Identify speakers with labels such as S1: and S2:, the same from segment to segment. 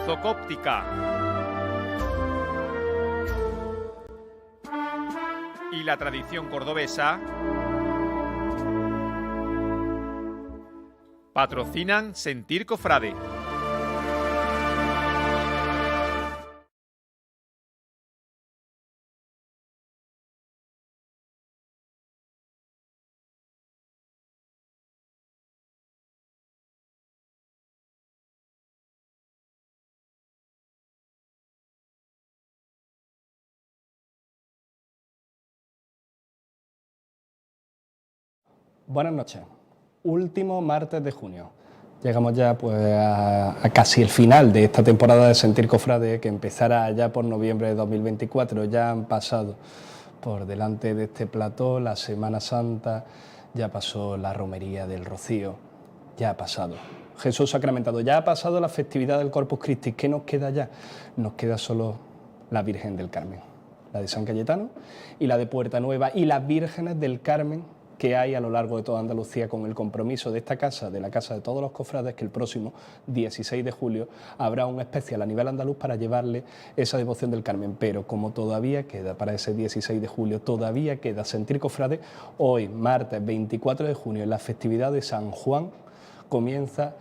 S1: Zocóptica. Y la tradición cordobesa patrocinan Sentir Cofrade.
S2: Buenas noches. Último martes de junio. Llegamos ya pues a casi el final de esta temporada de Sentir Cofrade, que empezará ya por noviembre de 2024. Ya han pasado por delante de este plató la Semana Santa, ya pasó la romería del Rocío, ya ha pasado Jesús sacramentado, ya ha pasado la festividad del Corpus Christi. ¿Qué nos queda ya? Nos queda solo la Virgen del Carmen, la de San Cayetano y la de Puerta Nueva, y las vírgenes del Carmen que hay a lo largo de toda Andalucía, con el compromiso de esta casa, de la Casa de Todos los Cofrades, que el próximo 16 de julio habrá un especial a nivel andaluz para llevarle esa devoción del Carmen. Pero como todavía queda para ese 16 de julio, todavía queda Sentir Cofrade, hoy, martes 24 de junio, en la festividad de San Juan, comienza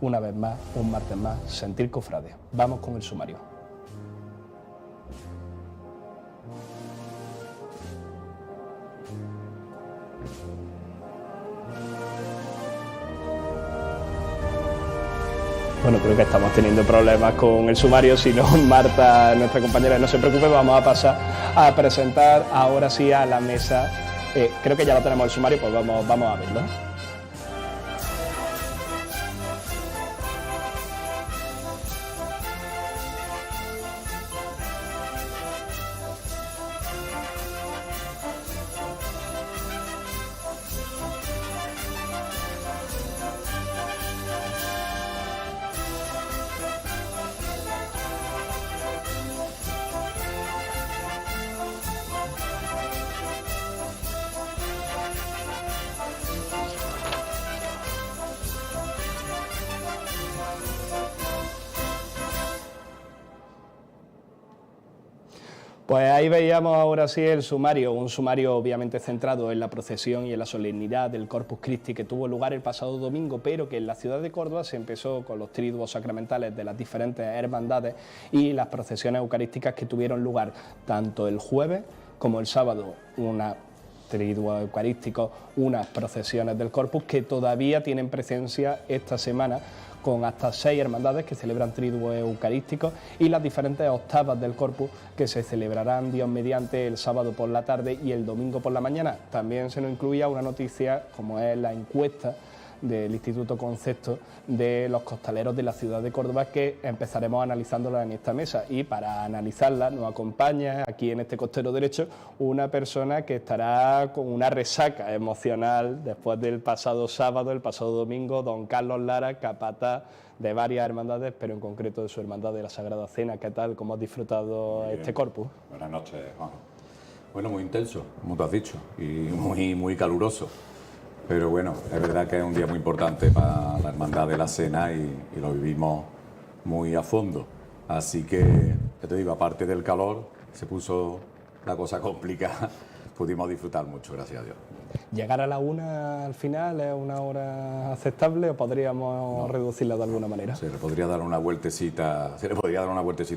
S2: una vez más, un martes más, Sentir Cofrade. Vamos con el sumario. Bueno, creo que estamos teniendo problemas con el sumario, si no, Marta, nuestra compañera, no se preocupe, vamos a pasar a presentar ahora sí a la mesa. Creo que ya lo tenemos el sumario, pues vamos a verlo. Pues ahí veíamos ahora sí el sumario, un sumario obviamente centrado en la procesión y en la solemnidad del Corpus Christi que tuvo lugar el pasado domingo, pero que en la ciudad de Córdoba se empezó con los triduos sacramentales de las diferentes hermandades y las procesiones eucarísticas que tuvieron lugar tanto el jueves como el sábado, una triduos eucarísticos, unas procesiones del Corpus que todavía tienen presencia esta semana, con hasta 6 hermandades que celebran triduos eucarísticos y las diferentes octavas del Corpus que se celebrarán Dios mediante el sábado por la tarde y el domingo por la mañana. También se nos incluía una noticia como es la encuesta del Instituto Concepto de los costaleros de la ciudad de Córdoba, que empezaremos analizándola en esta mesa, y para analizarla nos acompaña aquí en este costero derecho una persona que estará con una resaca emocional después del pasado sábado, el pasado domingo, don Carlos Lara, capataz de varias hermandades, pero en concreto de su hermandad de la Sagrada Cena. ¿Qué tal? ¿Cómo has disfrutado este Corpus?
S3: Buenas noches, Juan. Bueno, muy intenso, como tú has dicho, y muy caluroso. Pero bueno, es verdad que es un día muy importante para la Hermandad de la Cena y lo vivimos muy a fondo. Así que, ya te digo, aparte del calor, se puso la cosa complicada, pudimos disfrutar mucho, gracias a Dios.
S2: ¿Llegar a la 1 al final es una hora aceptable o podríamos reducirla de alguna manera?
S3: Se le podría dar una vueltecita,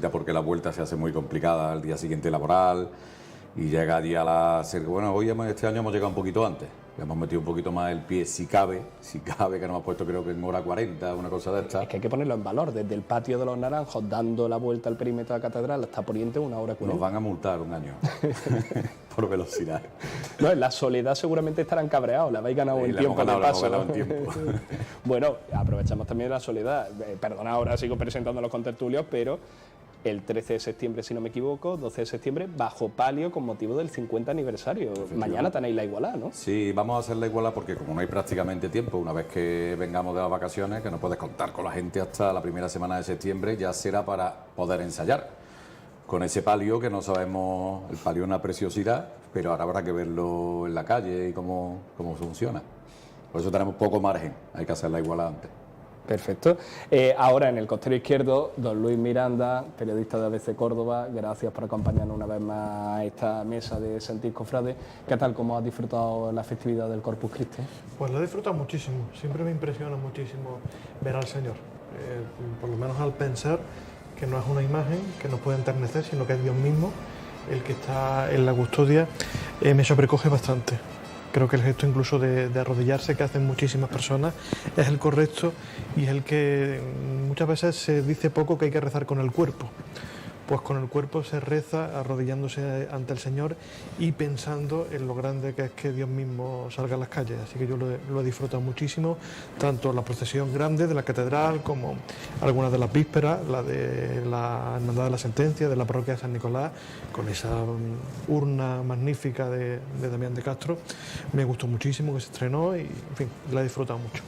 S3: porque la vuelta se hace muy complicada al día siguiente laboral y llega allí a las... Bueno, este año hemos llegado un poquito antes. Le hemos metido un poquito más el pie, si cabe, que nos hemos puesto creo que en hora 40, una cosa de esta.
S2: Es que hay que ponerlo en valor, desde el patio de los Naranjos, dando la vuelta al perímetro de la catedral hasta Poniente, 1 hora 40.
S3: Nos van a multar un año por velocidad.
S2: No, en la Soledad seguramente estarán cabreados, le habéis ganado en tiempo de paso. Bueno, aprovechamos también la Soledad. Perdona, ahora sigo presentando a los contertulios, pero el 13 de septiembre, si no me equivoco, 12 de septiembre, bajo palio con motivo del 50 aniversario. Mañana tenéis la igualada, ¿no?
S3: Sí, vamos a hacer la igualada porque como no hay prácticamente tiempo, una vez que vengamos de las vacaciones, que no puedes contar con la gente hasta la primera semana de septiembre, ya será para poder ensayar. Con ese palio que no sabemos, el palio es una preciosidad, pero ahora habrá que verlo en la calle y cómo funciona. Por eso tenemos poco margen, hay que hacer la igualada antes.
S2: Perfecto. Ahora en el costero izquierdo, don Luis Miranda, periodista de ABC Córdoba, gracias por acompañarnos una vez más a esta mesa de Sentir Cofrade. ¿Qué tal, cómo has disfrutado la festividad del Corpus Christi?
S4: Pues lo he disfrutado muchísimo, siempre me impresiona muchísimo ver al Señor, por lo menos al pensar que no es una imagen que nos puede enternecer, sino que es Dios mismo el que está en la custodia, me sobrecoge bastante. Creo que el gesto incluso de arrodillarse que hacen muchísimas personas es el correcto y es el que muchas veces se dice poco, que hay que rezar con el cuerpo. Pues con el cuerpo se reza arrodillándose ante el Señor y pensando en lo grande que es que Dios mismo salga a las calles. Así que yo lo he disfrutado muchísimo, tanto la procesión grande de la catedral como algunas de las vísperas, la de la Hermandad de la Sentencia, de la parroquia de San Nicolás, con esa urna magnífica de Damián de Castro. Me gustó muchísimo que se estrenó y, en fin, la he disfrutado mucho.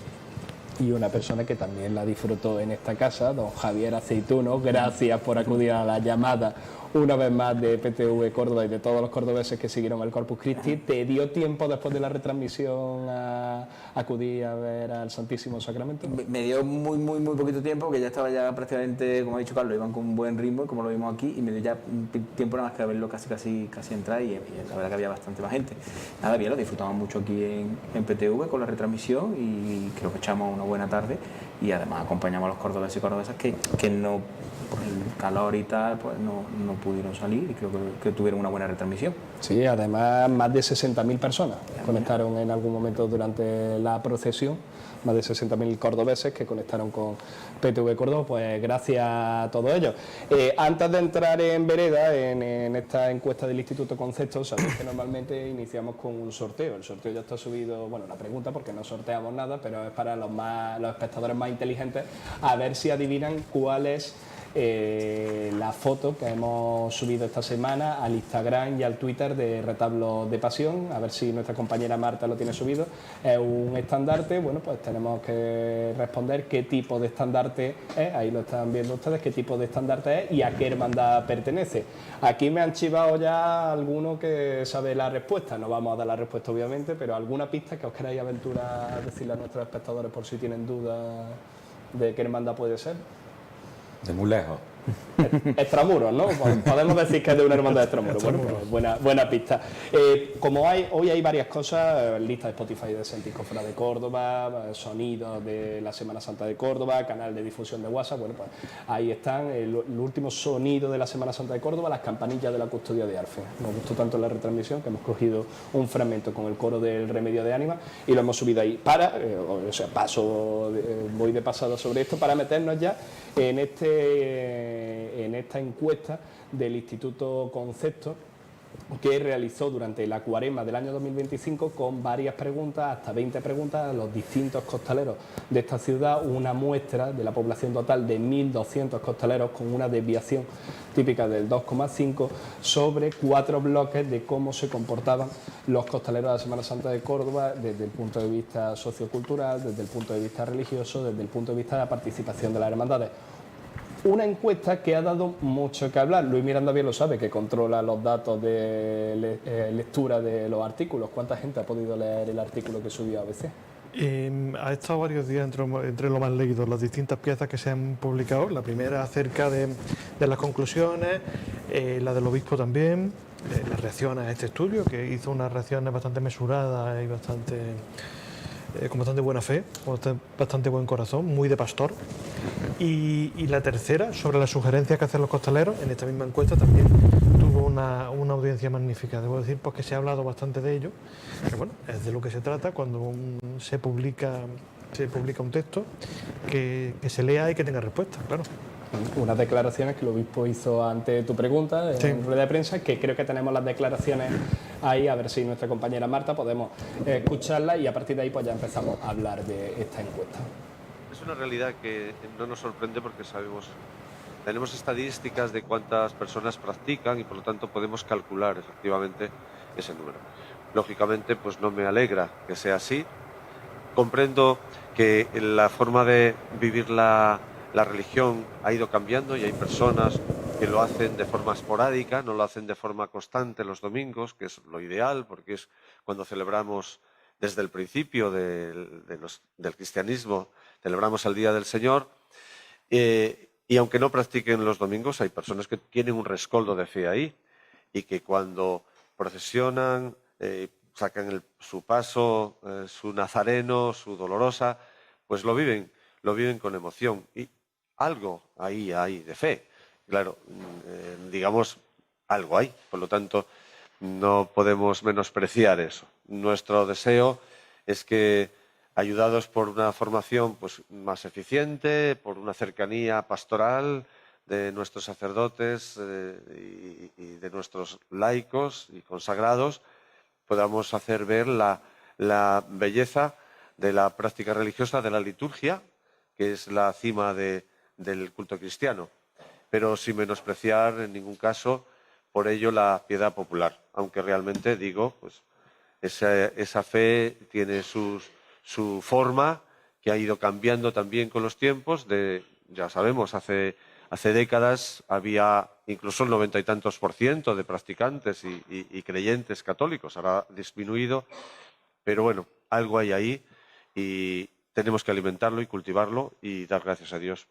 S2: Y una persona que también la disfrutó en esta casa, don Javier Aceituno, gracias por acudir a la llamada una vez más de PTV Córdoba y de todos los cordobeses que siguieron el Corpus Christi. ¿Te dio tiempo después de la retransmisión a acudir a ver al Santísimo Sacramento?
S5: Me dio muy poquito tiempo, que ya estaba ya prácticamente, como ha dicho Carlos, iban con un buen ritmo, como lo vimos aquí, y me dio ya tiempo nada más que a verlo casi entrar, y la verdad que había bastante más gente. Nada, bien, lo disfrutamos mucho aquí en PTV con la retransmisión y creo que echamos una buena tarde y además acompañamos a los cordobeses y cordobesas que no, por el calor y tal, pues no pudieron salir y creo que tuvieron una buena retransmisión.
S2: Sí, además más de 60.000 personas conectaron en algún momento durante la procesión, más de 60.000 cordobeses que conectaron con PTV Córdoba, pues gracias a todos ellos. Antes de entrar en vereda, en esta encuesta del Instituto Concepto, sabéis que normalmente iniciamos con un sorteo. El sorteo ya está subido, bueno, la pregunta, porque no sorteamos nada, pero es para los espectadores más inteligentes, a ver si adivinan cuál es la foto que hemos subido esta semana al Instagram y al Twitter de Retablo de Pasión, a ver si nuestra compañera Marta lo tiene subido. Es un estandarte, bueno, pues tenemos que responder qué tipo de estandarte es, ahí lo están viendo ustedes, qué tipo de estandarte es y a qué hermandad pertenece. Aquí me han chivado ya alguno que sabe la respuesta, no vamos a dar la respuesta obviamente, pero alguna pista que os queráis aventurar a decirle a nuestros espectadores por si tienen dudas de qué hermandad puede ser.
S3: De muy lejos.
S2: Extramuros, ¿no? Podemos decir que es de una hermandad de Extramuros. Bueno, pues buena pista. Como hoy hay varias cosas, lista de Spotify de Sentir Cofrade de Córdoba, sonidos de la Semana Santa de Córdoba, canal de difusión de WhatsApp, bueno, pues ahí están el último sonido de la Semana Santa de Córdoba, las campanillas de la custodia de Arfe. Nos gustó tanto la retransmisión que hemos cogido un fragmento con el coro del Remedio de Ánima y lo hemos subido ahí voy de pasada sobre esto para meternos ya en esta encuesta del Instituto Concepto que realizó durante la cuaresma del año 2025 con varias preguntas, hasta 20 preguntas a los distintos costaleros de esta ciudad, una muestra de la población total de 1.200 costaleros con una desviación típica del 2,5 sobre 4 bloques de cómo se comportaban los costaleros de la Semana Santa de Córdoba desde el punto de vista sociocultural, desde el punto de vista religioso, desde el punto de vista de la participación de las hermandades. Una encuesta que ha dado mucho que hablar. Luis Miranda bien lo sabe, que controla los datos de lectura de los artículos. ¿Cuánta gente ha podido leer el artículo que subió ABC?
S4: Ha estado varios días entre lo más leído, las distintas piezas que se han publicado. La primera acerca de las conclusiones, la del obispo también, las reacciones a este estudio, que hizo unas reacciones bastante mesuradas y con bastante buena fe, con bastante buen corazón, muy de pastor. Y la tercera, sobre las sugerencias que hacen los costaleros, en esta misma encuesta también tuvo una audiencia magnífica. Debo decir pues, que se ha hablado bastante de ello, que bueno, es de lo que se trata cuando se publica un texto, que se lea y que tenga respuesta, claro.
S2: Unas declaraciones que el obispo hizo ante tu pregunta en rueda de prensa, que creo que tenemos las declaraciones ahí, a ver si nuestra compañera Marta podemos escucharlas y a partir de ahí pues ya empezamos a hablar de esta encuesta.
S6: Es una realidad que no nos sorprende porque tenemos estadísticas de cuántas personas practican y por lo tanto podemos calcular efectivamente ese número. Lógicamente pues no me alegra que sea así. Comprendo que la forma de vivir la religión ha ido cambiando y hay personas que lo hacen de forma esporádica, no lo hacen de forma constante los domingos, que es lo ideal porque es cuando celebramos desde el principio del cristianismo celebramos el Día del Señor, y aunque no practiquen los domingos, hay personas que tienen un rescoldo de fe ahí y que cuando procesionan, sacan su paso, su nazareno, su dolorosa, pues lo viven con emoción, y algo ahí hay de fe. Claro, digamos, algo hay, por lo tanto, no podemos menospreciar eso. Nuestro deseo es que, ayudados por una formación pues, más eficiente, por una cercanía pastoral de nuestros sacerdotes y de nuestros laicos y consagrados, podamos hacer ver la belleza de la práctica religiosa, de la liturgia, que es la cima del culto cristiano, pero sin menospreciar en ningún caso por ello la piedad popular, aunque realmente, digo, pues esa fe tiene su forma, que ha ido cambiando también con los tiempos. Ya sabemos, hace décadas había incluso el 90 y tantos % de practicantes y creyentes católicos, ahora ha disminuido, pero bueno, algo hay ahí y tenemos que alimentarlo y cultivarlo y dar gracias a Dios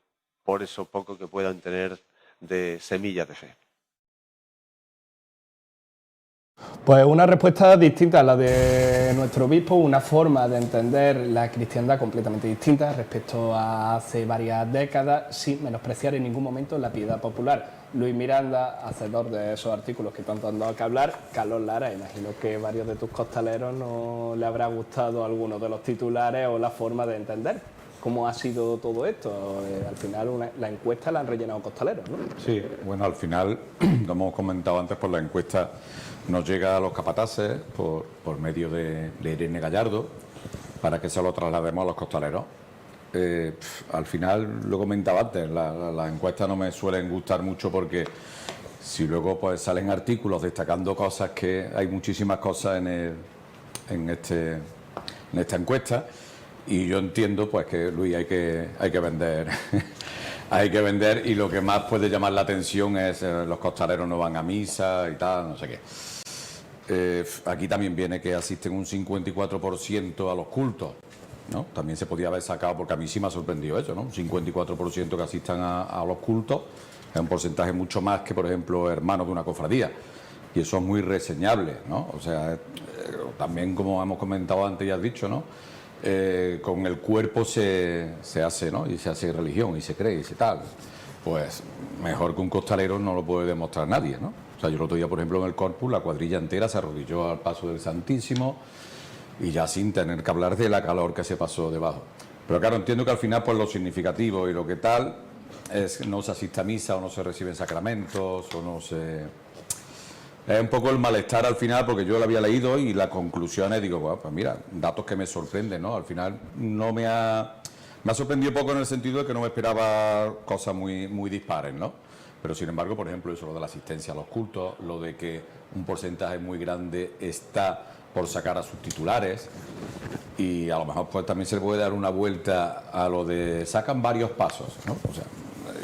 S6: por eso poco que puedan tener de semilla de fe.
S2: Pues una respuesta distinta a la de nuestro obispo, una forma de entender la cristiandad completamente distinta respecto a hace varias décadas, sin menospreciar en ningún momento la piedad popular. Luis Miranda, hacedor de esos artículos que tanto han dado que hablar. Carlos Lara, imagino que varios de tus costaleros no le habrá gustado algunos de los titulares o la forma de entender cómo ha sido todo esto. Al final la encuesta la han rellenado costaleros, ¿no?
S3: Sí, bueno, al final, como hemos comentado antes, por la encuesta nos llega a los capataces por medio de Irene Gallardo para que se lo traslademos a los costaleros. Al final, lo comentaba antes, las encuestas no me suelen gustar mucho porque si luego pues salen artículos destacando cosas, que hay muchísimas cosas en esta encuesta, y yo entiendo pues que, Luis, hay que vender hay que vender, y lo que más puede llamar la atención es los costaleros no van a misa y tal, no sé qué. Aquí también viene que asisten un 54% a los cultos, ¿no? También se podía haber sacado, porque a mí sí me ha sorprendido eso, ¿no? Un 54% que asistan a los cultos es un porcentaje mucho más que, por ejemplo, hermanos de una cofradía, y eso es muy reseñable, ¿no? O sea, también, como hemos comentado antes y has dicho, ¿no? Con el cuerpo se hace, ¿no? Y se hace religión y se cree y se tal. Pues mejor que un costalero no lo puede demostrar nadie, ¿no? O sea, yo el otro día, por ejemplo, en el Corpus, la cuadrilla entera se arrodilló al paso del Santísimo, y ya sin tener que hablar de la calor que se pasó debajo. Pero claro, entiendo que al final pues lo significativo y lo que tal es no se asiste a misa, o no se reciben sacramentos, o no se... Es un poco el malestar al final, porque yo lo había leído y las conclusiones, digo, bueno, pues mira, datos que me sorprenden, ¿no? Al final no me ha sorprendido poco, en el sentido de que no me esperaba cosas muy dispares, ¿no? Pero sin embargo, por ejemplo, eso, lo de la asistencia a los cultos, lo de que un porcentaje muy grande está por sacar a sus titulares, y a lo mejor pues también se le puede dar una vuelta a lo de sacan varios pasos, ¿no? O sea,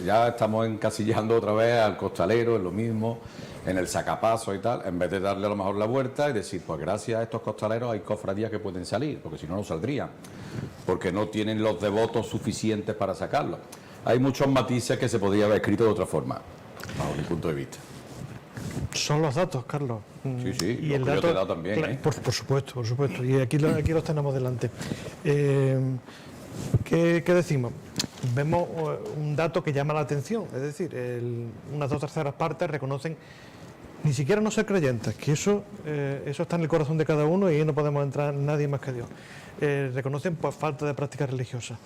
S3: ya estamos encasillando otra vez al costalero en lo mismo, en el sacapaso y tal, en vez de darle a lo mejor la vuelta y decir, pues gracias a estos costaleros hay cofradías que pueden salir, porque si no, no saldrían, porque no tienen los devotos suficientes para sacarlos. Hay muchos matices que se podría haber escrito de otra forma, bajo mi punto de vista.
S4: Son los datos, Carlos.
S3: Sí, sí,
S4: y
S3: los
S4: el
S3: que
S4: dato,
S3: yo te he dado también, ¿eh?
S4: Por supuesto. Y aquí los tenemos delante. ¿Qué decimos? Vemos un dato que llama la atención, es decir, unas 2/3 partes reconocen ni siquiera no ser creyentes, que eso está en el corazón de cada uno y ahí no podemos entrar nadie más que Dios. Reconocen pues falta de práctica religiosa.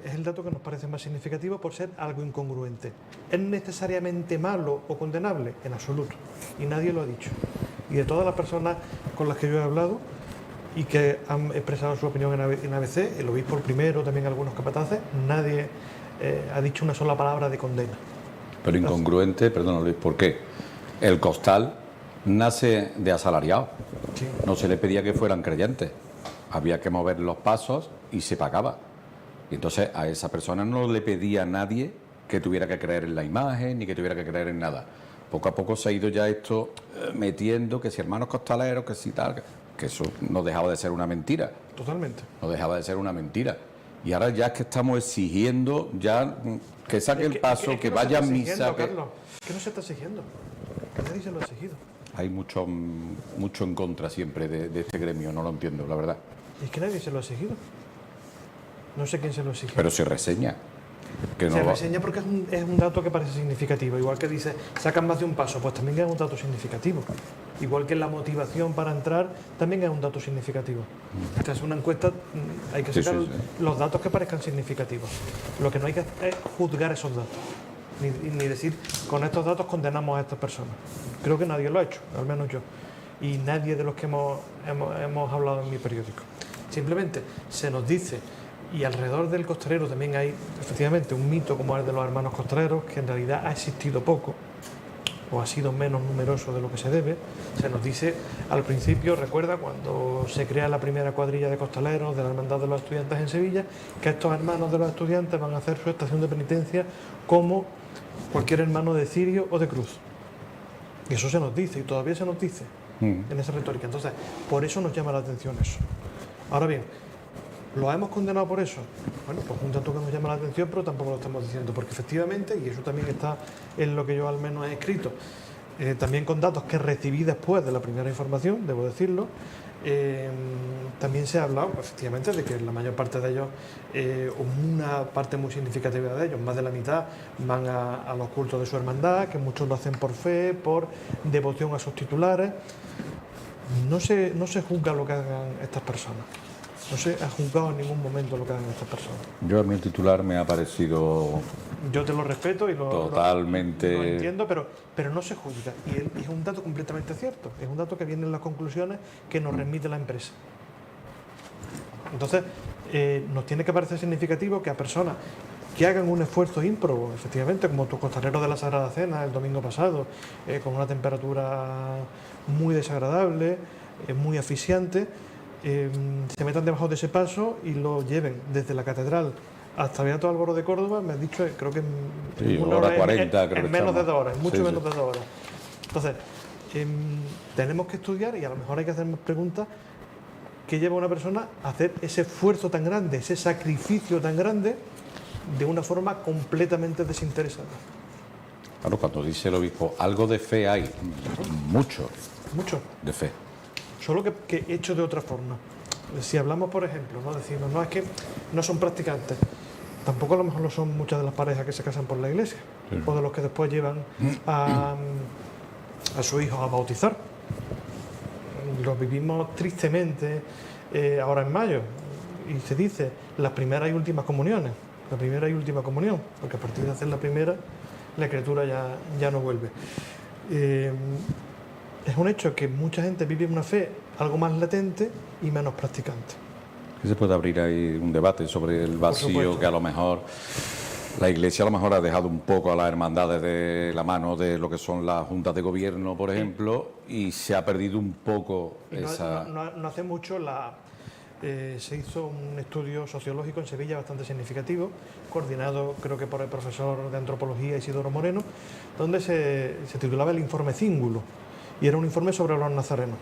S4: Es el dato que nos parece más significativo por ser algo incongruente. ¿Es necesariamente malo o condenable? En absoluto. Y nadie lo ha dicho. Y de todas las personas con las que yo he hablado y que han expresado su opinión en ABC, el obispo el primero, también algunos capataces, nadie ha dicho una sola palabra de condena.
S3: Pero incongruente, perdón Luis, ¿por qué? El costal nace de asalariado.
S4: Sí.
S3: No se le pedía que fueran creyentes. Había que mover los pasos y se pagaba. Y entonces a esa persona no le pedía a nadie que tuviera que creer en la imagen ni que tuviera que creer en nada. Poco a poco se ha ido ya esto metiendo, que si hermanos costaleros, que si tal, que eso no dejaba de ser una mentira.
S4: Totalmente.
S3: No dejaba de ser una mentira. Y ahora ya es que estamos exigiendo ya que saque el paso,
S4: es
S3: que
S4: no
S3: vaya a
S4: se está
S3: misa.
S4: exigiendo,
S3: Que...
S4: Carlos, que no se está exigiendo, que nadie se lo ha exigido.
S3: Hay mucho en contra siempre de este gremio, no lo entiendo, la verdad.
S4: Y es que nadie se lo ha exigido. No sé quién se lo exige.
S3: Pero se reseña. Que
S4: Se
S3: no va...
S4: reseña porque es un dato que parece significativo. Igual que dice, sacan más de un paso, pues también es un dato significativo. Igual que la motivación para entrar, también es un dato significativo. Esta es una encuesta, hay que sacar los datos que parezcan significativos. Lo que no hay que hacer es juzgar esos datos. Ni decir, con estos datos condenamos a estas personas. Creo que nadie lo ha hecho, al menos yo. Y nadie de los que hemos hablado en mi periódico. Simplemente se nos dice, y alrededor del costalero también hay efectivamente un mito como el de los hermanos costaleros, que en realidad ha existido poco, o ha sido menos numeroso de lo que se debe. Se nos dice al principio, recuerda, cuando se crea la primera cuadrilla de costaleros de la Hermandad de los Estudiantes en Sevilla, que estos hermanos de los estudiantes van a hacer su estación de penitencia como cualquier hermano de cirio o de cruz. Y eso se nos dice, y todavía se nos dice en esa retórica. Entonces, por eso nos llama la atención eso. Ahora bien, ¿lo hemos condenado por eso? Bueno, pues un dato que nos llama la atención, pero tampoco lo estamos diciendo, porque efectivamente, y eso también está en lo que yo al menos he escrito, también con datos que recibí después de la primera información, debo decirlo, también se ha hablado, efectivamente, de que la mayor parte de ellos, una parte muy significativa de ellos, más de la mitad, van a los cultos de su hermandad, que muchos lo hacen por fe, por devoción a sus titulares. No se juzga lo que hagan estas personas. No se ha juzgado en ningún momento lo que hagan estas personas.
S3: Yo a mí el titular me ha parecido...
S4: Yo te lo respeto y
S3: totalmente...
S4: lo entiendo, pero no se juzga. Y es un dato completamente cierto. Es un dato que viene en las conclusiones que nos remite la empresa. Entonces, nos tiene que parecer significativo que a personas que hagan un esfuerzo ímprobo, efectivamente, como tus costaleros de la Sagrada Cena el domingo pasado, con una temperatura muy desagradable, muy asfixiante, se metan debajo de ese paso y lo lleven desde la catedral hasta Beato Álvaro de Córdoba, me has dicho, creo que en
S3: una hora 40, creo
S4: en
S3: que
S4: menos de
S3: estamos.
S4: 2 horas, mucho
S3: Sí,
S4: menos
S3: sí.
S4: de 2 horas. Entonces, tenemos que estudiar y a lo mejor hay que hacernos preguntas que lleva a una persona a hacer ese esfuerzo tan grande, ese sacrificio tan grande, de una forma completamente desinteresada.
S3: Claro, cuando dice el obispo, algo de fe hay, mucho
S4: Mucho.
S3: de fe.
S4: Solo que hecho de otra forma. Si hablamos, por ejemplo, ¿no? Decimos, no, es que no son practicantes. Tampoco a lo mejor lo son muchas de las parejas que se casan por la iglesia, o de los que después llevan a su hijo a bautizar. Lo vivimos tristemente ahora en mayo, y se dice las primeras y últimas comuniones, la primera y última comunión, porque a partir de hacer la primera, la criatura ya no vuelve. Es un hecho que mucha gente vive una fe algo más latente y menos practicante.
S3: Que se puede abrir ahí un debate sobre el vacío
S4: supuesto.
S3: que a lo mejor la Iglesia a lo mejor ha dejado un poco a las hermandades de la mano de lo que son las juntas de gobierno, por ejemplo, y se ha perdido un poco
S4: Y
S3: esa...
S4: no hace mucho se hizo un estudio sociológico en Sevilla bastante significativo, coordinado creo que por el profesor de antropología Isidoro Moreno, donde se titulaba el informe Cíngulo, y era un informe sobre los nazarenos.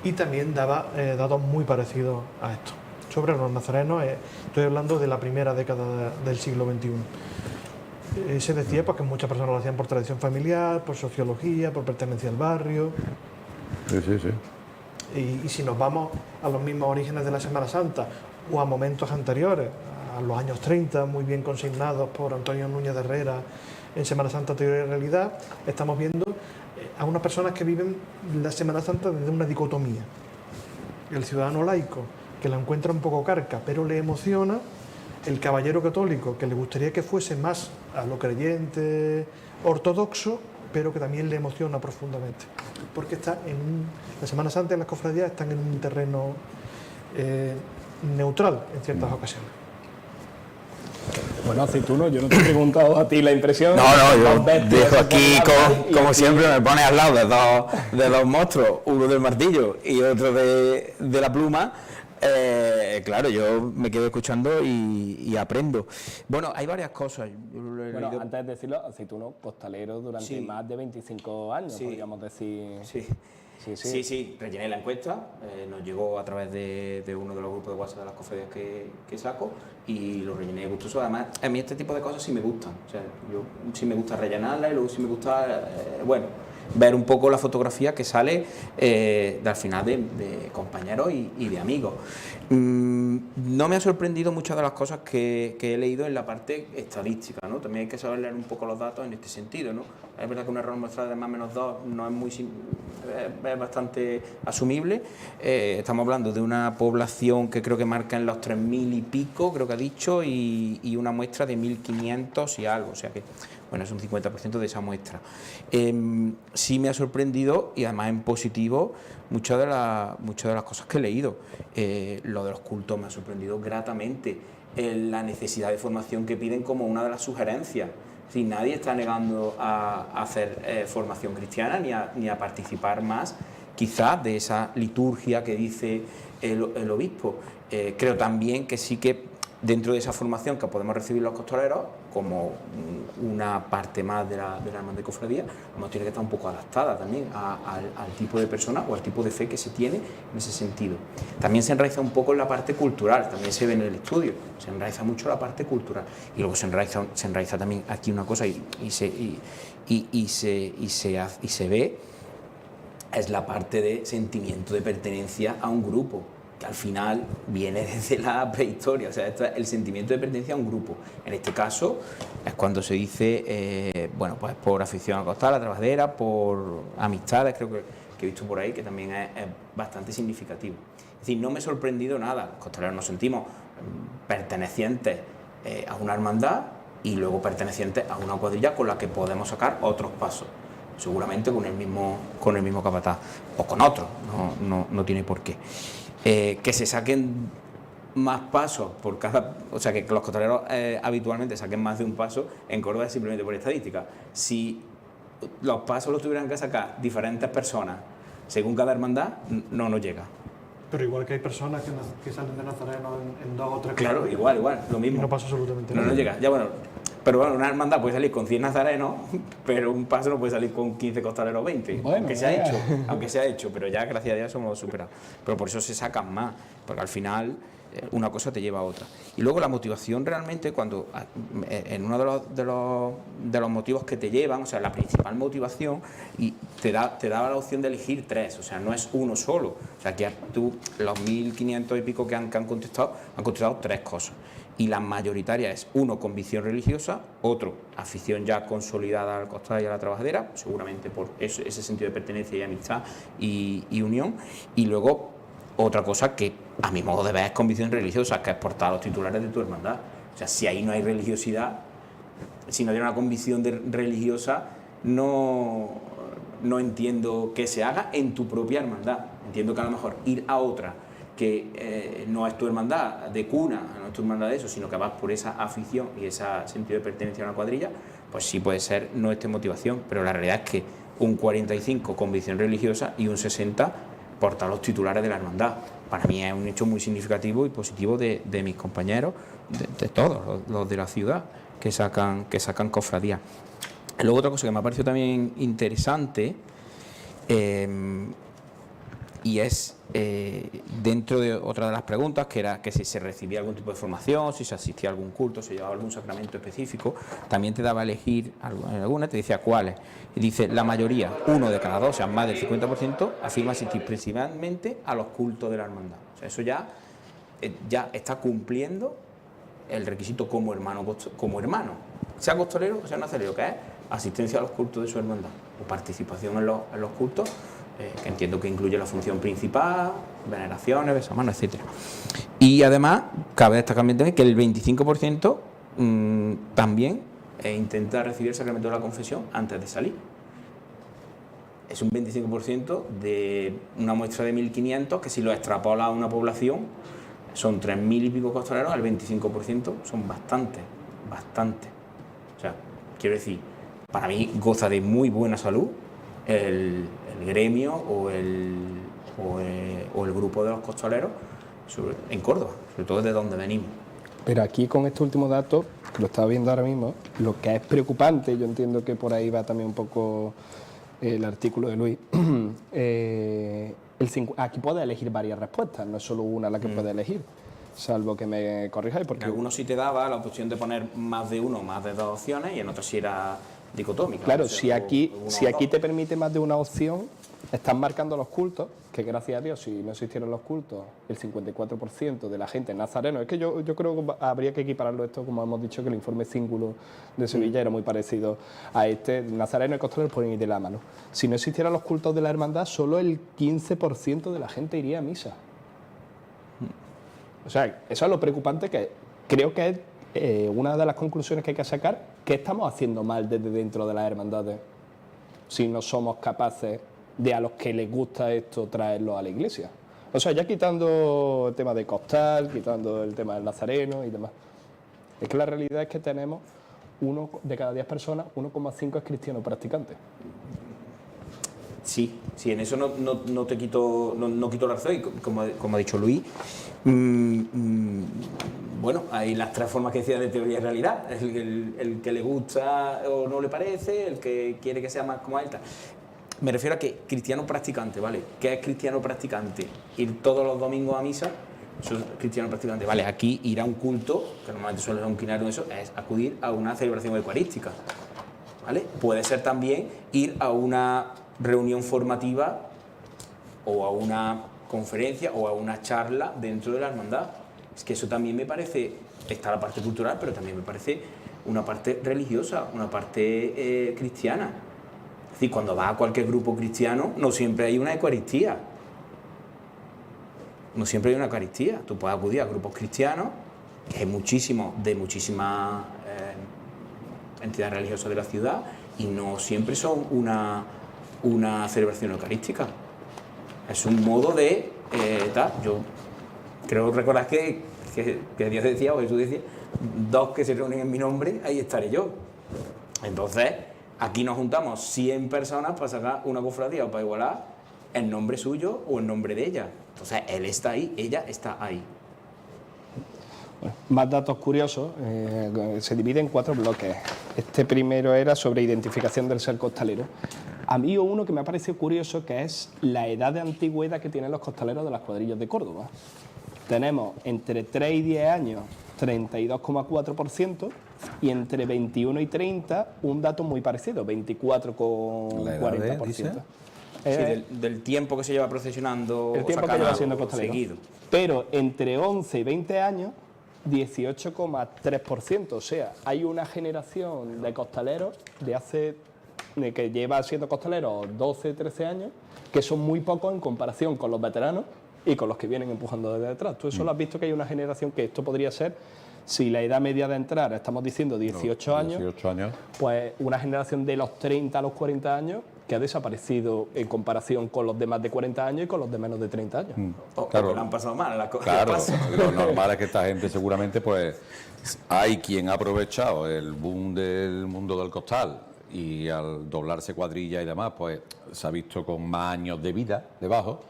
S4: Y también daba datos muy parecidos a esto. Sobre los nazarenos, estoy hablando de la primera década del siglo XXI. Se decía pues, que muchas personas lo hacían por tradición familiar, por sociología, por pertenencia al barrio.
S3: Sí, sí, sí.
S4: Y si nos vamos a los mismos orígenes de la Semana Santa o a momentos anteriores, a los años 30, muy bien consignados por Antonio Núñez de Herrera en Semana Santa Teoría y Realidad, estamos viendo a unas personas que viven la Semana Santa desde una dicotomía. El ciudadano laico, que la encuentra un poco carca, pero le emociona; el caballero católico, que le gustaría que fuese más a lo creyente ortodoxo, pero que también le emociona profundamente. Porque está la Semana Santa y las cofradías están en un terreno neutral en ciertas ocasiones.
S2: Bueno, Aceituno, yo no te he preguntado a ti la impresión.
S5: No, yo
S2: Dos veces
S5: dejo
S2: se
S5: aquí,
S2: pone a hablar y
S5: como
S2: aquí-
S5: siempre, me pones al lado de dos monstruos, uno del martillo y otro de la pluma, Claro, yo me quedo escuchando y aprendo. Bueno, hay varias cosas.
S2: Bueno, antes de decirlo, Aceituno costalero durante más de 25 años, podríamos decir.
S5: Sí, rellené la encuesta, nos llegó a través de uno de los grupos de WhatsApp de las cofradías que saco y lo rellené gustoso. Además, a mí este tipo de cosas sí me gustan, o sea, yo sí me gusta rellenarla y luego sí me gusta, ver un poco la fotografía que sale al final de compañeros y de amigos. No me ha sorprendido muchas de las cosas que he leído en la parte estadística, ¿no? También hay que saber leer un poco los datos en este sentido, ¿no? Es verdad que un error muestral de más o menos 2 no es bastante asumible. Estamos hablando de una población que creo que marca en los 3.000 y pico, creo que ha dicho, y una muestra de 1.500 y algo, o sea que bueno, es un 50% de esa muestra. Sí me ha sorprendido, y además en positivo, muchas de las cosas que he leído. Lo de los cultos me ha sorprendido gratamente. La necesidad de formación que piden como una de las sugerencias. Si nadie está negando a hacer formación cristiana ni a participar más, quizás, de esa liturgia que dice el obispo. Creo también que sí que dentro de esa formación que podemos recibir los costaleros, como una parte más de la hermandad de cofradía, tiene que estar un poco adaptada también al tipo de persona o al tipo de fe que se tiene en ese sentido. También se enraiza un poco en la parte cultural, también se ve en el estudio, se enraiza mucho la parte cultural. Y luego se enraiza también aquí una cosa y se ve, es la parte de sentimiento de pertenencia a un grupo, que al final viene desde la prehistoria, o sea, esto es el sentimiento de pertenencia a un grupo. En este caso es cuando se dice, pues por afición a costal, a trabajadera, por amistades, creo que he visto por ahí, que también es bastante significativo. Es decir, no me ha sorprendido nada, los costaleros nos sentimos pertenecientes a una hermandad y luego pertenecientes a una cuadrilla con la que podemos sacar otros pasos, seguramente con el mismo capataz o con otro, no tiene por qué. Que se saquen más pasos por cada... O sea, que los costaleros habitualmente saquen más de un paso en Córdoba es simplemente por estadística. Si los pasos los tuvieran que sacar diferentes personas según cada hermandad, no nos llega.
S4: Pero igual que hay personas que salen de Nazareno en 2 o 3
S5: Claro, igual, lo mismo.
S4: Y no pasa absolutamente nada.
S5: No nos llega. Ya bueno, pero bueno, una hermandad puede salir con 100 nazarenos, pero un paso no puede salir con 15 costaleros o 20. Bueno, aunque se ha hecho, pero ya gracias a Dios somos superados. Pero por eso se sacan más, porque al final una cosa te lleva a otra. Y luego la motivación realmente, cuando en uno de los motivos que te llevan, o sea, la principal motivación, y te daba la opción de elegir 3, o sea, no es uno solo. O sea, que tú, los 1.500 y pico que han contestado 3 cosas. Y la mayoritaria es, 1, convicción religiosa, otro, afición ya consolidada al costal y a la trabajadera, seguramente por ese sentido de pertenencia y amistad y unión, y luego otra cosa que a mi modo de ver es convicción religiosa, que es portar a los titulares de tu hermandad. O sea, si ahí no hay religiosidad, si no hay una convicción religiosa, no entiendo que se haga en tu propia hermandad. Entiendo que a lo mejor ir a otra que no es tu hermandad de cuna, no es tu hermandad de eso, sino que vas por esa afición y ese sentido de pertenencia a una cuadrilla, pues sí puede ser nuestra motivación, pero la realidad es que un 45 convicción religiosa y un 60 portar los titulares de la hermandad. Para mí es un hecho muy significativo y positivo de mis compañeros, de todos los de la ciudad que sacan cofradías. Luego otra cosa que me ha parecido también interesante, y es dentro de otra de las preguntas, que era que si se recibía algún tipo de formación, si se asistía a algún culto, si llevaba algún sacramento específico, también te daba a elegir alguna, te decía cuáles. Y dice, la mayoría, 1 de cada 2, o sea, más del 50%, afirma asistir principalmente a los cultos de la hermandad. O sea, eso ya está cumpliendo el requisito como hermano, sea costalero o sea nazareno, que es asistencia a los cultos de su hermandad, o participación en los cultos, que entiendo que incluye la función principal, veneraciones, besamanos, etc. Y además, cabe destacar también que el 25% también intenta recibir el sacramento de la confesión antes de salir. Es un 25% de una muestra de 1.500, que si lo extrapola a una población, son 3.000 y pico costaleros, el 25% son bastantes. O sea, quiero decir, para mí goza de muy buena salud el gremio o el grupo de los costaleros, en Córdoba, sobre todo de donde venimos.
S2: Pero aquí con este último dato, que lo estaba viendo ahora mismo, lo que es preocupante, yo entiendo que por ahí va también un poco el artículo de Luis, aquí puedes elegir varias respuestas, no es solo una la que puedes elegir, salvo que me corrijáis. Porque
S5: en algunos sí te daba la opción de poner más de uno, más de dos opciones, y en otros sí era dicotómica.
S2: Claro,
S5: o sea,
S2: si aquí
S5: dos.
S2: te permite más de una opción, estás marcando los cultos, que gracias a Dios, si no existieran los cultos, el 54% de la gente nazareno, es que yo creo que habría que equipararlo esto, como hemos dicho, que el informe Cíngulo de Sevilla era muy parecido a este, nazareno y costaleros pueden ir de la mano. Si no existieran los cultos de la hermandad, solo el 15% de la gente iría a misa. O sea, eso es lo preocupante, que creo que es una de las conclusiones que hay que sacar, que estamos haciendo mal desde dentro de las hermandades si no somos capaces de, a los que les gusta esto, traerlo a la iglesia. O sea, ya quitando el tema de costal, quitando el tema del nazareno y demás. Es que la realidad es que tenemos 1 de cada 10 personas, 1,5 es cristiano practicante.
S5: Sí, en eso no te quito, no quito la razón, y como ha dicho Luis, bueno, hay las tres formas que decía de teoría y realidad, el que le gusta o no le parece, el que quiere que sea más como él. Me refiero a que cristiano practicante, ¿vale? ¿Qué es cristiano practicante? Ir todos los domingos a misa, eso es cristiano practicante, ¿vale? Aquí ir a un culto, que normalmente suele ser un quinario, eso es acudir a una celebración eucarística, ¿vale? Puede ser también ir a una reunión formativa o a una conferencia o a una charla dentro de la hermandad. Es que eso también me parece, está la parte cultural, pero también me parece una parte religiosa, una parte cristiana. Es decir, cuando vas a cualquier grupo cristiano, no siempre hay una Eucaristía. No siempre hay una Eucaristía. Tú puedes acudir a grupos cristianos, que hay muchísimos, de muchísimas entidades religiosas de la ciudad, y no siempre son una celebración eucarística. Es un modo de tal. Yo creo recordar que Dios decía, o Jesús decía, 2 que se reúnen en mi nombre, ahí estaré yo. Entonces, aquí nos juntamos 100 personas para sacar una cofradía o para igualar el nombre suyo o el nombre de ella. Entonces, él está ahí, ella está ahí.
S2: Bueno, más datos curiosos, se divide en 4 bloques. Este primero era sobre identificación del ser costalero. A mí uno que me ha parecido curioso, que es la edad de antigüedad que tienen los costaleros de las cuadrillas de Córdoba. Tenemos entre 3 y 10 años 32,4%, y entre 21 y 30 un dato muy parecido, 24,40%.
S5: Sí, del tiempo que se lleva procesionando,
S2: el tiempo que lleva siendo costalero.
S5: Seguido.
S2: Pero entre 11 y 20 años, 18,3%. O sea, hay una generación de costaleros que lleva siendo costaleros 12, 13 años, que son muy pocos en comparación con los veteranos y con los que vienen empujando desde detrás. Tú eso lo has visto, que hay una generación que esto podría ser, si la edad media de entrar, estamos diciendo 18 años, pues una generación de los 30 a los 40 años que ha desaparecido en comparación con los de más de 40 años y con los de menos de 30 años.
S3: Claro,
S5: que le han pasado mal las cosas.
S3: Claro, lo normal es que esta gente seguramente, pues, hay quien ha aprovechado el boom del mundo del costal y al doblarse cuadrilla y demás, pues se ha visto con más años de vida debajo.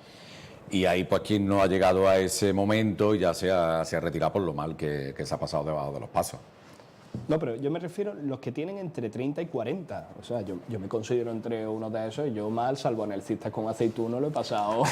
S3: Y ahí, pues, quien no ha llegado a ese momento ya se ha retirado por lo mal que se ha pasado debajo de los pasos.
S2: No, pero yo me refiero a los que tienen entre 30 y 40. O sea, yo me considero entre uno de esos, y yo mal, salvo en el cistas con aceituno, lo he pasado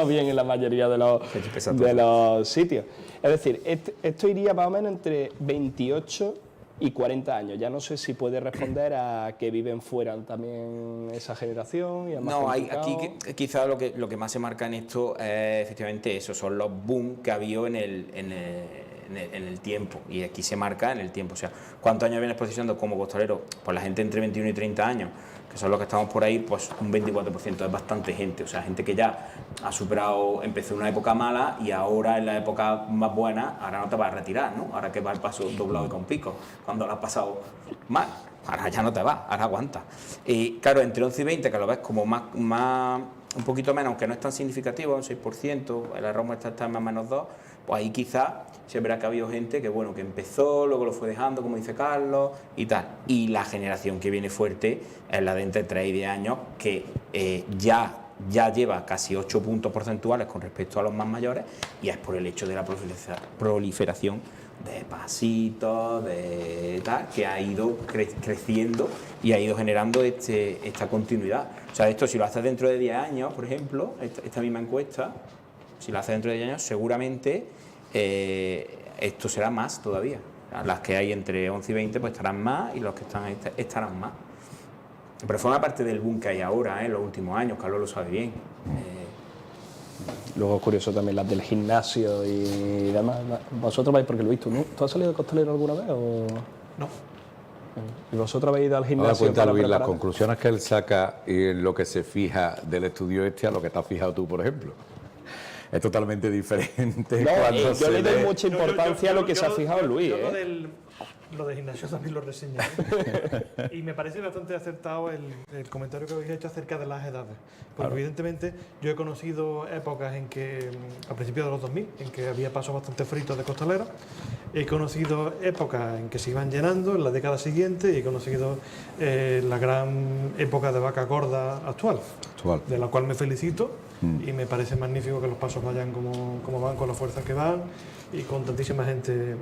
S2: bien en la mayoría de los sitios. Es decir, esto iría más o menos entre 28 y 40 años. Ya no sé si puede responder a que viven fuera también esa generación. Y
S5: no, aquí quizás lo que más se marca en esto es efectivamente eso, son los boom que ha habido en el tiempo, y aquí se marca en el tiempo. O sea, ¿cuántos años vienes posicionando como costalero? Pues la gente entre 21 y 30 años, que son los que estamos por ahí, pues un 24%, es bastante gente. O sea, gente que ya ha superado, empezó una época mala y ahora en la época más buena, ahora no te vas a retirar, ¿no? Ahora que va el paso doblado y con pico, cuando lo has pasado mal, ahora ya no te vas, ahora aguanta. Y claro, entre 11 y 20, que lo ves como más un poquito menos, aunque no es tan significativo, un 6%, el error está en más o menos 2%, pues ahí quizás se verá que ha habido gente que, bueno, que empezó, luego lo fue dejando, como dice Carlos, y tal. Y la generación que viene fuerte es la de entre 3 y 10 años, que ya ya lleva casi 8 puntos porcentuales con respecto a los más mayores, y es por el hecho de la proliferación de pasitos, de tal, que ha ido creciendo y ha ido generando esta continuidad. O sea, esto si lo haces dentro de 10 años, por ejemplo, esta misma encuesta, si lo haces dentro de 10 años, seguramente esto será más todavía. Las que hay entre 11 y 20 pues estarán más, y los que están estarán más. Pero forma parte del boom que hay ahora, en los últimos años, Carlos lo sabe bien.
S2: Luego es curioso también las del gimnasio y demás. ¿Vosotros vais, porque Luis, tú has salido de costalero alguna vez o...?
S4: No.
S2: ¿Y vosotros habéis ido al
S3: Ahora
S2: gimnasio?
S3: cuenta
S2: para
S3: Luis, las
S2: preparar?
S3: conclusiones que él saca y en lo que se fija del estudio a lo que te has fijado tú, por ejemplo. Es totalmente diferente.
S2: No,
S3: cuando
S2: yo
S3: se
S2: le doy
S3: lee.
S2: mucha importancia a lo que se ha fijado Luis,
S4: yo
S2: ¿eh?
S4: Lo de gimnasio también lo reseñé. Y me parece bastante acertado el comentario que habéis hecho acerca de las edades. Porque evidentemente yo he conocido épocas en que, a principios de los 2000, en que había pasos bastante fritos de costaleros. He conocido épocas en que se iban llenando en la década siguiente, y he conocido la gran época de vaca gorda actual, de la cual me felicito. Y me parece magnífico que los pasos vayan como van, con la fuerza que van, y con tantísima gente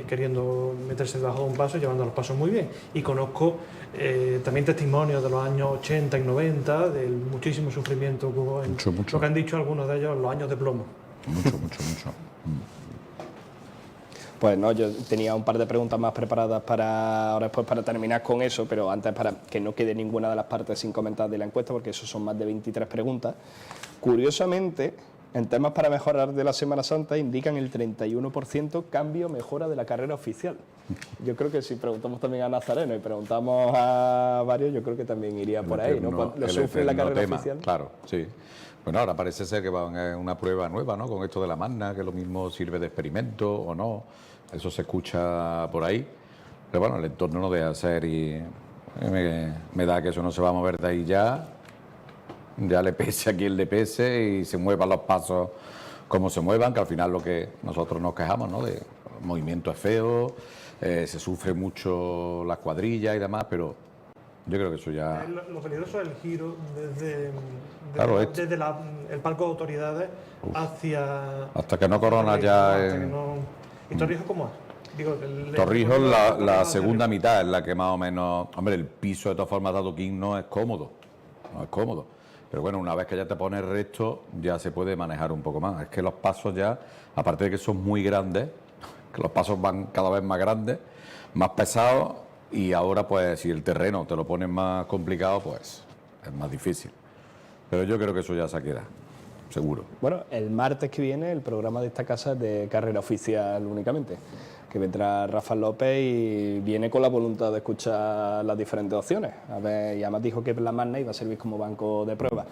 S4: queriendo meterse debajo de un paso y llevando los pasos muy bien. Y conozco también testimonios de los años 80 y 90 del muchísimo sufrimiento que hubo en
S3: Mucho.
S4: lo que han dicho algunos de ellos, los años de plomo.
S3: Mucho.
S2: Pues no, yo tenía un par de preguntas más preparadas ahora después para terminar con eso, pero antes para que no quede ninguna de las partes sin comentar de la encuesta, porque eso son más de 23 preguntas. Curiosamente, en temas para mejorar de la Semana Santa indican el 31% cambio, mejora de la carrera oficial. Yo creo que si preguntamos también a Nazareno y preguntamos a varios, yo creo que también iría por ahí, ¿no? Lo sufre la carrera oficial.
S3: Claro, sí. Bueno, ahora parece ser que van a una prueba nueva, ¿no? Con esto de la magna, que lo mismo sirve de experimento o no. Eso se escucha por ahí. Pero bueno, el entorno no deja de ser, y me da que eso no se va a mover de ahí ya. Ya le pese a quien le pese y se muevan los pasos como se muevan, que al final lo que nosotros nos quejamos, ¿no? De el movimiento es feo, se sufre mucho las cuadrillas y demás, pero yo creo que eso ya...
S4: Lo peligroso es el giro desde el palco de autoridades hacia...
S3: Hasta que no corona ya...
S4: hasta que no... ¿Y Torrijos cómo es? Digo,
S3: Torrijos la segunda mitad es la que más o menos... Hombre, el piso de todas formas de adoquín no es cómodo, Pero bueno, una vez que ya te pones recto, ya se puede manejar un poco más. Es que los pasos ya, aparte de que son muy grandes, que los pasos van cada vez más grandes, más pesados, y ahora pues si el terreno te lo pones más complicado, pues es más difícil. Pero yo creo que eso ya se queda, seguro.
S2: Bueno, el martes que viene el programa de esta casa es de carrera oficial únicamente, que vendrá Rafa López y viene con la voluntad de escuchar las diferentes opciones. A ver, y además dijo que la magna iba a servir como banco de pruebas.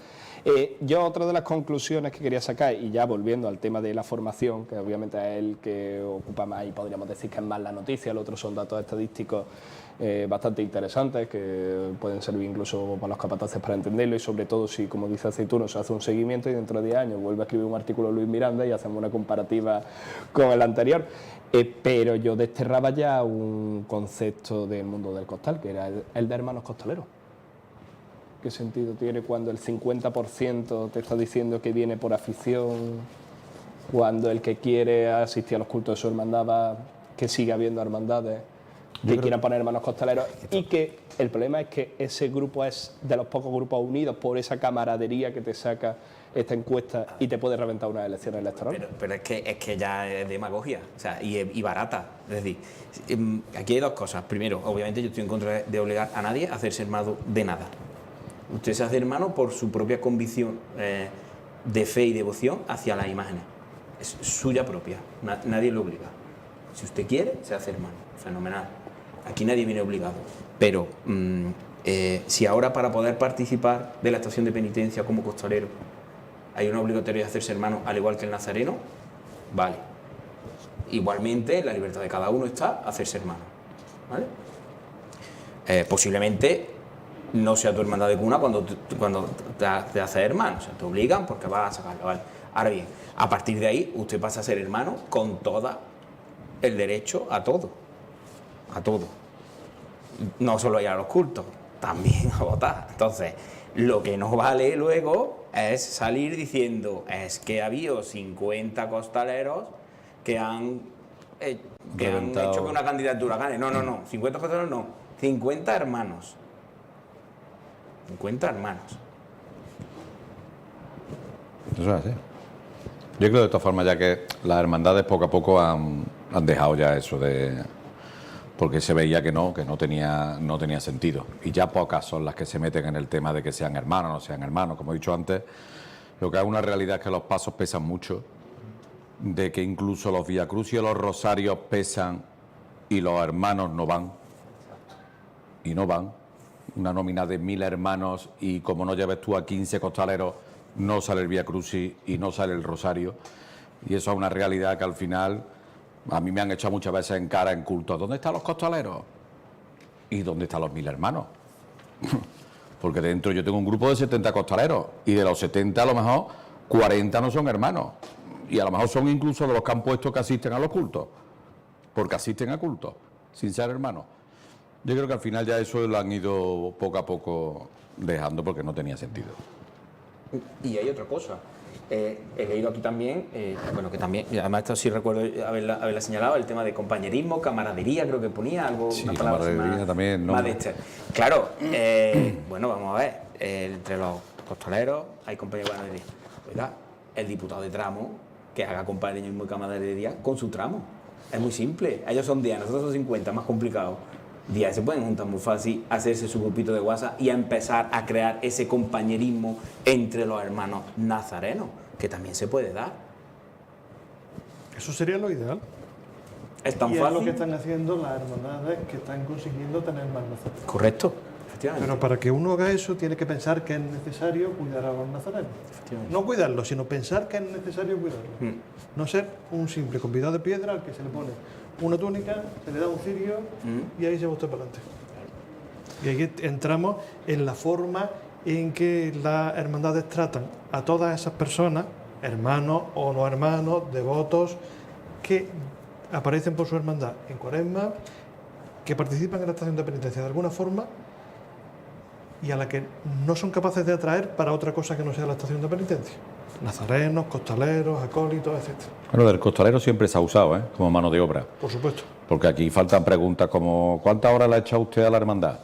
S2: Yo otra de las conclusiones que quería sacar, y ya volviendo al tema de la formación, que obviamente es el que ocupa más y podríamos decir que es más la noticia, los otros son datos estadísticos bastante interesantes que pueden servir incluso para los capataces para entenderlo, y sobre todo si, como dice Aceituno, se hace un seguimiento y dentro de 10 años vuelve a escribir un artículo Luis Miranda y hacemos una comparativa con el anterior. Pero yo desterraba ya un concepto del mundo del costal, que era el de hermanos costaleros. ¿Qué sentido tiene cuando el 50% te está diciendo que viene por afición, cuando el que quiere asistir a los cultos de su hermandad va, que siga habiendo hermandades que quieran poner hermanos costaleros, y que el problema es que ese grupo es de los pocos grupos unidos por esa camaradería que te saca esta encuesta y te puede reventar unas elecciones electorales?
S5: Pero es que ya es demagogia, o sea, y barata. Es decir, aquí hay dos cosas. Primero, obviamente yo estoy en contra de obligar a nadie a hacerse hermano de nada. Usted se hace hermano por su propia convicción de fe y devoción hacia las imágenes. Es suya propia, nadie lo obliga. Si usted quiere, se hace hermano, fenomenal. Aquí nadie viene obligado. Pero si ahora, para poder participar de la estación de penitencia como costalero, hay una obligatoriedad de hacerse hermano, al igual que el nazareno, vale. Igualmente, la libertad de cada uno está hacerse hermano, ¿vale? Posiblemente no sea tu hermandad de cuna cuando te haces hermano, o sea, te obligan porque vas a sacarlo, ¿vale? Ahora bien, a partir de ahí, usted pasa a ser hermano con todo el derecho a todo. No solo ir a los cultos, también a votar. Entonces, lo que no vale luego es salir diciendo es que ha habido 50 costaleros que han hecho que una candidatura gane. No, 50 costaleros no, 50 hermanos. 50 hermanos.
S3: Eso es así. Yo creo de todas formas ya que las hermandades poco a poco han dejado ya eso de... porque se veía que no tenía sentido. Y ya pocas son las que se meten en el tema de que sean hermanos o no sean hermanos. Como he dicho antes, lo que es una realidad es que los pasos pesan mucho, de que incluso los viacrucis y los rosarios pesan y los hermanos no van. Y no van. Una nómina de 1000 hermanos y como no lleves tú a 15 costaleros, no sale el viacrucis y no sale el rosario. Y eso es una realidad que al final... A mí me han echado muchas veces en cara en culto. ¿Dónde están los costaleros? ¿Y dónde están los 1000 hermanos? Porque dentro yo tengo un grupo de 70 costaleros y de los 70 a lo mejor 40 no son hermanos. Y a lo mejor son incluso de los que han puesto que asisten a los cultos. Porque asisten a cultos, sin ser hermanos. Yo creo que al final ya eso lo han ido poco a poco dejando porque no tenía sentido.
S5: Y hay otra cosa. He leído aquí también, bueno, que también, y además esto sí recuerdo haberla señalado, el tema de compañerismo, camaradería, creo que ponía algo,
S3: Sí,
S5: una palabra
S3: camaradería también, ¿no?
S5: más de este. Claro, bueno, vamos a ver, entre los costaleros hay compañía de camaradería. Oiga, el diputado de tramo que haga compañerismo y camaradería con su tramo. Es muy simple, ellos son 10, nosotros son 50, más complicado. 10 se pueden juntar muy fácil, hacerse su grupito de WhatsApp y a empezar a crear ese compañerismo entre los hermanos nazarenos, que también se puede dar.
S4: Eso sería lo ideal.
S5: Es tan
S4: y
S5: fácil.
S4: es lo que están haciendo las hermandades que están consiguiendo tener más nazarenos.
S5: Correcto, efectivamente.
S4: Pero para que uno haga eso tiene que pensar que es necesario cuidar a los nazarenos. No cuidarlos, sino pensar que es necesario cuidarlos. No ser un simple convidado de piedra al que se le pone una túnica, se le da un cirio y ahí se va usted para adelante. Y ahí entramos en la forma en que las hermandades tratan a todas esas personas, hermanos o no hermanos, devotos, que aparecen por su hermandad en Cuaresma, que participan en la estación de penitencia de alguna forma y a la que no son capaces de atraer para otra cosa que no sea la estación de penitencia. Nazarenos, costaleros, acólitos, etc.
S3: Bueno, del costalero siempre se ha usado, como mano de obra.
S4: Por supuesto.
S3: Porque aquí faltan preguntas como ¿cuántas horas le ha echado usted a la hermandad?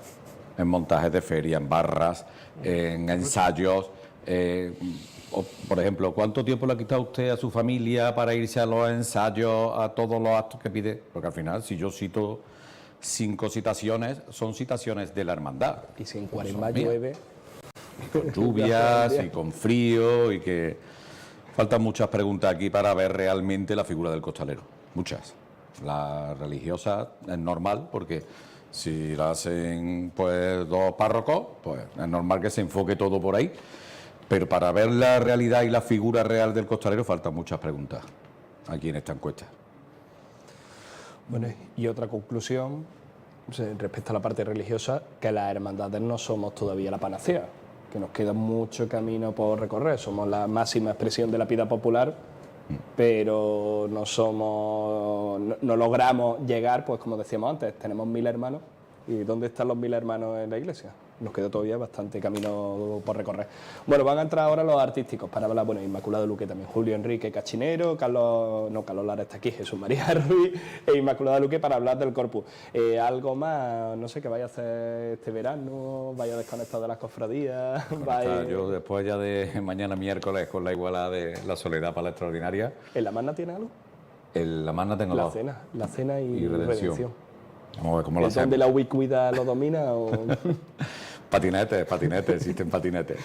S3: En montajes de feria, en barras, en ensayos. O, por ejemplo, ¿cuánto tiempo le ha quitado usted a su familia para irse a los ensayos, a todos los actos que pide? Porque al final, si yo cito 5 citaciones, son citaciones de la hermandad.
S2: Y si en Cuaresma llueve...
S3: Con lluvias y con frío y que faltan muchas preguntas aquí para ver realmente la figura del costalero. Muchas. La religiosa es normal porque si la hacen pues 2 párrocos, pues es normal que se enfoque todo por ahí. Pero para ver la realidad y la figura real del costalero faltan muchas preguntas aquí en esta encuesta.
S2: Bueno, y otra conclusión respecto a la parte religiosa, que las hermandades no somos todavía la panacea, que nos queda mucho camino por recorrer. Somos la máxima expresión de la piedad popular, pero no logramos llegar, pues como decíamos antes, tenemos 1000 hermanos. ¿Y dónde están los 1000 hermanos en la iglesia? Nos queda todavía bastante camino por recorrer. Bueno, van a entrar ahora los artísticos para hablar, bueno, Inmaculado Luque también, Julio Enrique Cachinero, Carlos Lara está aquí, Jesús María Ruiz e Inmaculado Luque para hablar del Corpus. Algo más, no sé, qué vaya a hacer este verano, vaya a desconectar de las cofradías.
S3: Yo después ya de mañana miércoles con la igualdad de la Soledad para la Extraordinaria.
S2: ¿En la Magna tiene algo?
S3: En la Magna tengo
S2: la cena y redención.
S3: Vamos a ver cómo lo hacemos.
S2: ¿Dónde la ubicuidad lo domina? O...
S3: Patinetes, existen patinetes.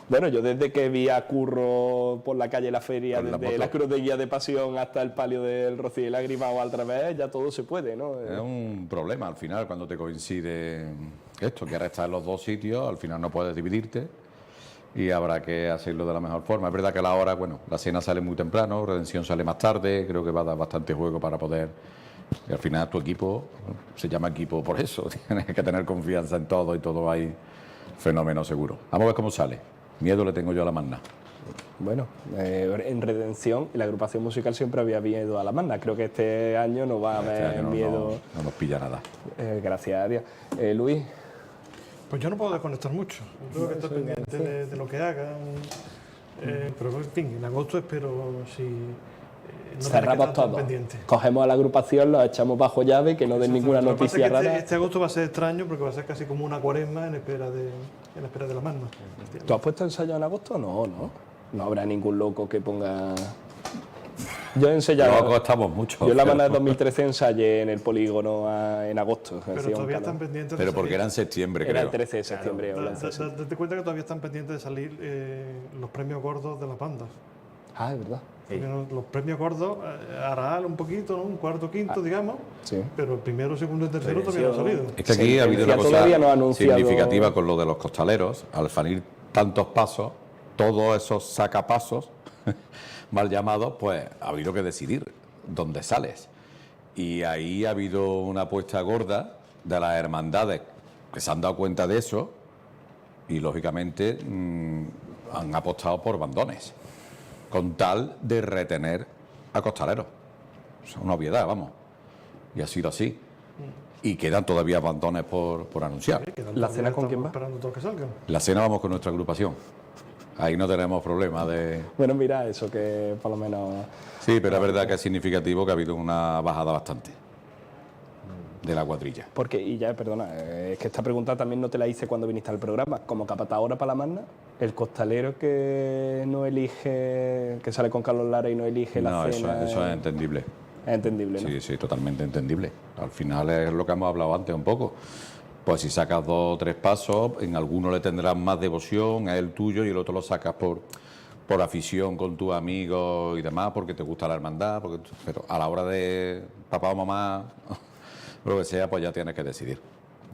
S2: Bueno, yo desde que vi a Curro por la calle La Feria, desde la Cruz de Guía de Pasión hasta el palio del Rocío y Lágrimas o al revés, ya todo se puede, ¿no?
S3: Es un problema al final cuando te coincide esto, que ahora estás en los 2 sitios, al final no puedes dividirte y habrá que hacerlo de la mejor forma. Es verdad que a la hora, bueno, la cena sale muy temprano, Redención sale más tarde, creo que va a dar bastante juego para poder... Y al final tu equipo se llama equipo por eso, tienes que tener confianza en todo y todo hay fenómeno seguro. Vamos a ver cómo sale. Miedo le tengo yo a la Magna.
S2: Bueno, en Redención la agrupación musical siempre había miedo a la Magna. Creo que este año no va a haber miedo.
S3: No nos pilla nada.
S2: Gracias a Dios. Luis.
S4: Pues yo no puedo desconectar mucho. Yo tengo que estar pendiente de lo que hagan. Pero en fin, en agosto espero si no tener que
S2: Cerramos
S4: estar tan
S2: todo.
S4: pendiente.
S2: Cogemos a la agrupación, los echamos bajo llave, que no den ninguna
S4: Lo que pasa
S2: noticia
S4: es que
S2: rara.
S4: este agosto va a ser extraño porque va a ser casi como una cuaresma en espera de la magna.
S2: ¿Tú has puesto ensayo en agosto? No, no. No habrá ningún loco que ponga... Yo he ensayado...
S3: Luego estamos mucho.
S2: Yo en la Magna de 2013 ensayé en el polígono en agosto.
S4: Pero
S2: hacía un
S4: todavía
S2: calor.
S4: están pendientes
S3: Pero
S4: de
S3: porque
S4: salir.
S3: era en septiembre,
S2: Era
S3: creo.
S2: el 13 de septiembre. o el 11 de septiembre.
S4: Date cuenta que todavía están pendientes de salir los premios gordos de las bandas.
S2: Ah, es verdad.
S5: Sí.
S4: Porque los premios gordos, Aral un poquito, ¿no? Un cuarto, quinto, digamos,
S2: Sí.
S4: pero el primero, segundo y tercero todavía no han salido.
S3: Es que aquí ha habido una
S2: Sentencia todavía no ha
S3: cosa
S2: anunciado-
S3: significativa con lo de los costaleros. Al salir tantos pasos, todos esos sacapasos, mal llamados, pues ha habido que decidir dónde sales. Y ahí ha habido una apuesta gorda de las hermandades que se han dado cuenta de eso y, lógicamente, han apostado por bandones, con tal de retener a costaleros. Es una obviedad, vamos. Y ha sido así. Y quedan todavía bandones por anunciar.
S2: ¿La cena con quién va?
S4: Esperando todos que salgan.
S3: La cena vamos con nuestra agrupación. Ahí no tenemos problema de...
S2: Bueno, mira, eso que por lo menos...
S3: Sí, pero es verdad que es significativo que ha habido una bajada bastante de la cuadrilla.
S2: Porque, y ya, perdona, es que esta pregunta también no te la hice cuando viniste al programa. Como capatahora para la Magna, el costalero que no elige, que sale con Carlos Lara y no elige la
S3: No,
S2: cena...
S3: eso es entendible.
S2: Es entendible, ¿no?
S3: Sí, sí, totalmente entendible. Al final es lo que hemos hablado antes un poco. Pues si sacas 2 o 3 pasos, en alguno le tendrás más devoción, es el tuyo, y el otro lo sacas por afición con tus amigos y demás, porque te gusta la hermandad, pero a la hora de papá o mamá, lo que sea, pues ya tienes que decidir.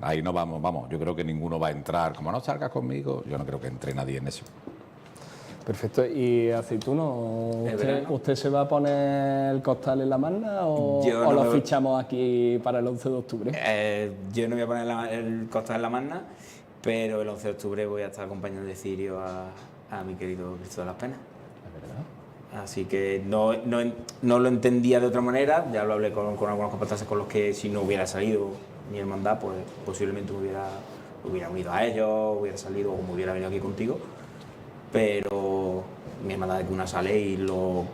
S3: Ahí no vamos, yo creo que ninguno va a entrar, como no salgas conmigo, yo no creo que entre nadie en eso.
S2: Perfecto. ¿Y Aceituno,
S5: ¿El
S2: usted,
S5: verano?
S2: usted se va a poner el costal en la Magna o,
S5: Yo
S2: o
S5: no
S2: lo
S5: me-
S2: fichamos aquí para el 11 de octubre?
S5: Yo no voy a poner el costal en la magna, pero el 11 de octubre voy a estar acompañando de cirio a mi querido Cristo de las Penas. Así que no lo entendía de otra manera, ya lo hablé con algunos capataces con los que si no hubiera salido mi hermandad, pues posiblemente me hubiera unido a ellos, hubiera salido o me hubiera venido aquí contigo, pero mi hermandad de cuna sale y lo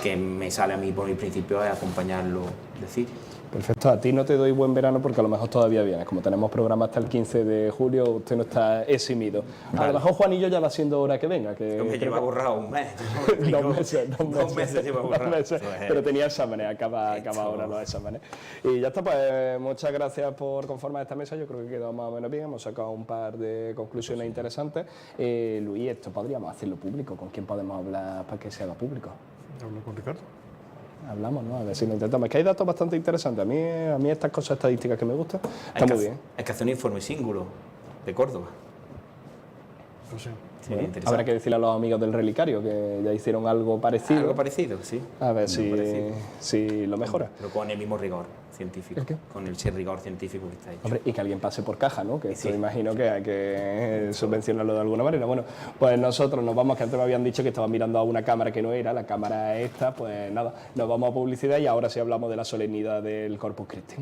S5: que me sale a mí por el principio es acompañarlo de cirio.
S2: Perfecto, a ti no te doy buen verano porque a lo mejor todavía vienes. Como tenemos programa hasta el 15 de julio, usted no está eximido. A
S5: Vale.
S2: lo mejor Juanillo ya va siendo hora que venga. Que
S5: Me
S2: creo
S5: lleva
S2: que-
S5: borrado un mes.
S2: Dos meses
S5: lleva
S2: dos
S5: borrado.
S2: meses.
S5: Pues,
S2: Pero tenía exámenes, acaba
S5: esto-
S2: ahora los exámenes. Y ya está, pues muchas gracias por conformar esta mesa. Yo creo que quedó más o menos bien. Hemos sacado un par de conclusiones interesantes. Luis, esto podríamos hacerlo público. ¿Con quién podemos hablar para que se haga público?
S4: Hablo con Ricardo.
S2: Hablamos, ¿no? A ver si lo intentamos. Es que hay datos bastante interesantes. A mí estas cosas estadísticas que me gustan, está muy bien.
S5: Hay que hacer un informe singulo de Córdoba.
S4: Pues sí.
S5: Sería interesante.
S2: Habrá que decirle a los amigos del relicario que ya hicieron algo parecido.
S5: Algo parecido, sí.
S2: A ver
S5: Algo parecido.
S2: si lo mejora.
S5: Pero con el mismo rigor científico.
S2: ¿El qué?
S5: Con el rigor científico que está hecho.
S2: Hombre, y que alguien pase por caja, ¿no? Que esto
S5: Sí.
S2: imagino que hay que subvencionarlo de alguna manera. Bueno, pues nosotros nos vamos, que antes me habían dicho que estaba mirando a una cámara que no era, la cámara esta, pues nada, nos vamos a publicidad y ahora sí hablamos de la solemnidad del Corpus Christi.